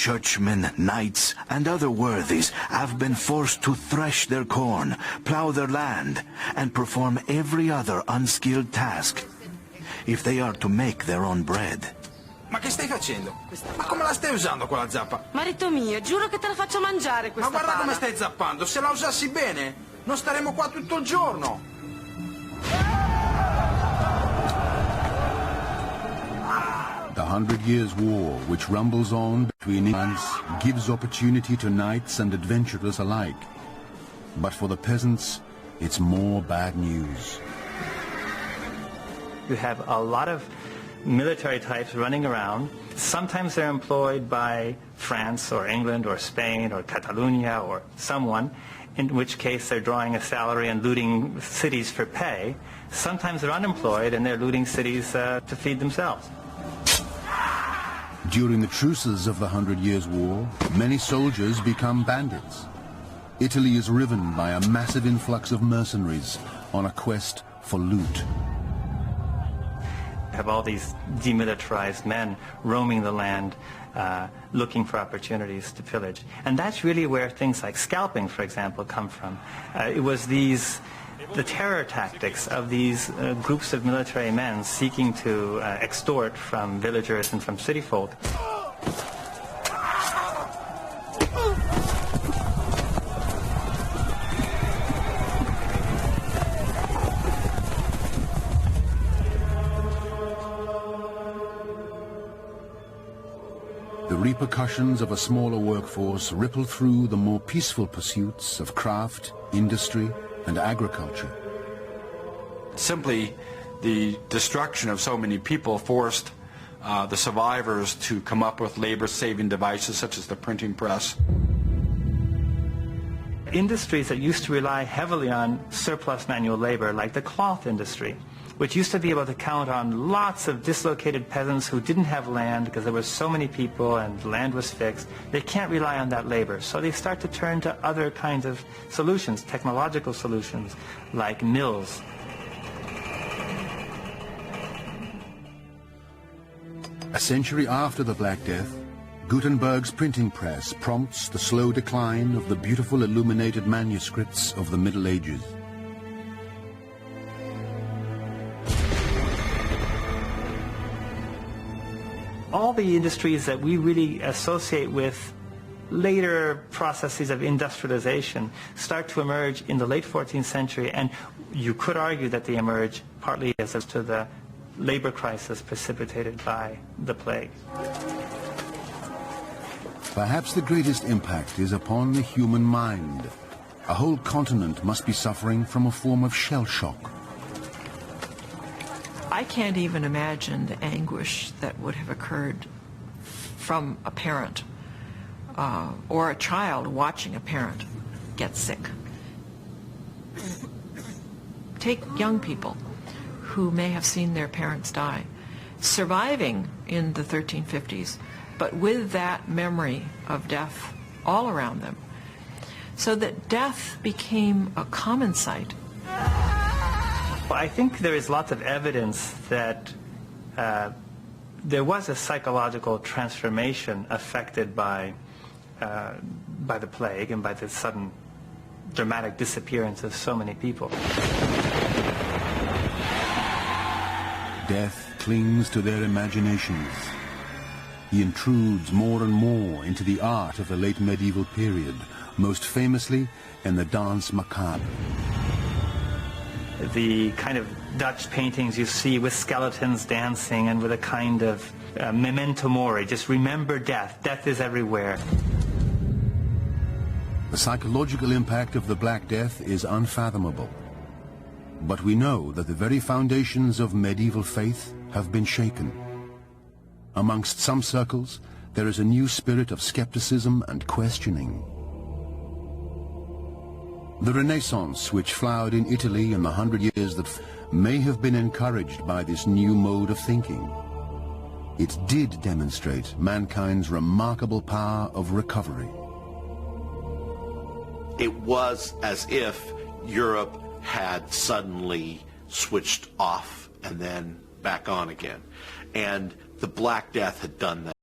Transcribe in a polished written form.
churchmen, knights, and other worthies have been forced to thresh their corn, plow their land, and perform every other unskilled task, if they are to make their own bread. Ma che stai facendo? Ma come la stai usando quella zappa? Marito mio, giuro che te la faccio mangiare questa Ma guarda pala. come stai zappando, se la usassi bene non staremo qua tutto il giorno. The 100 Years' War, which rumbles on between Englands, gives opportunity to knights and adventurers alike. But for the peasants, it's more bad news. You have a lot of military types running around. Sometimes they're employed by France or England or Spain or Catalonia or someone, in which case they're drawing a salary and looting cities for pay. Sometimes they're unemployed and they're looting cities to feed themselves. During the truces of the 100 Years' War, many soldiers become bandits. Italy is riven by a massive influx of mercenaries on a quest for loot. Have all these demilitarized men roaming the land, looking for opportunities to pillage. And that's really where things like scalping, for example, come from. It was the terror tactics of these groups of military men seeking to extort from villagers and from city folk. The repercussions of a smaller workforce ripple through the more peaceful pursuits of craft, industry, and agriculture. Simply, the destruction of so many people forced the survivors to come up with labor-saving devices such as the printing press. Industries that used to rely heavily on surplus manual labor, like the cloth industry, which used to be able to count on lots of dislocated peasants who didn't have land because there were so many people and the land was fixed. They can't rely on that labor, so they start to turn to other kinds of solutions, technological solutions, like mills. A century after the Black Death, Gutenberg's printing press prompts the slow decline of the beautiful illuminated manuscripts of the Middle Ages. All the industries that we really associate with later processes of industrialization start to emerge in the late 14th century, and you could argue that they emerge partly as to the labor crisis precipitated by the plague. Perhaps the greatest impact is upon the human mind. A whole continent must be suffering from a form of shell shock. I can't even imagine the anguish that would have occurred from a parent or a child watching a parent get sick. Take young people who may have seen their parents die, surviving in the 1350s, but with that memory of death all around them, so that death became a common sight. Well, I think there is lots of evidence that there was a psychological transformation affected by the plague and by the sudden dramatic disappearance of so many people. Death clings to their imaginations. He intrudes more and more into the art of the late medieval period, most famously in the Danse Macabre. The kind of Dutch paintings you see with skeletons dancing and with a kind of memento mori, just remember death. Death is everywhere. The psychological impact of the Black Death is unfathomable. But we know that the very foundations of medieval faith have been shaken. Amongst some circles, there is a new spirit of skepticism and questioning. The Renaissance, which flowered in Italy in the 100 years that may have been encouraged by this new mode of thinking. It did demonstrate mankind's remarkable power of recovery. It was as if Europe had suddenly switched off and then back on again. And the Black Death had done that.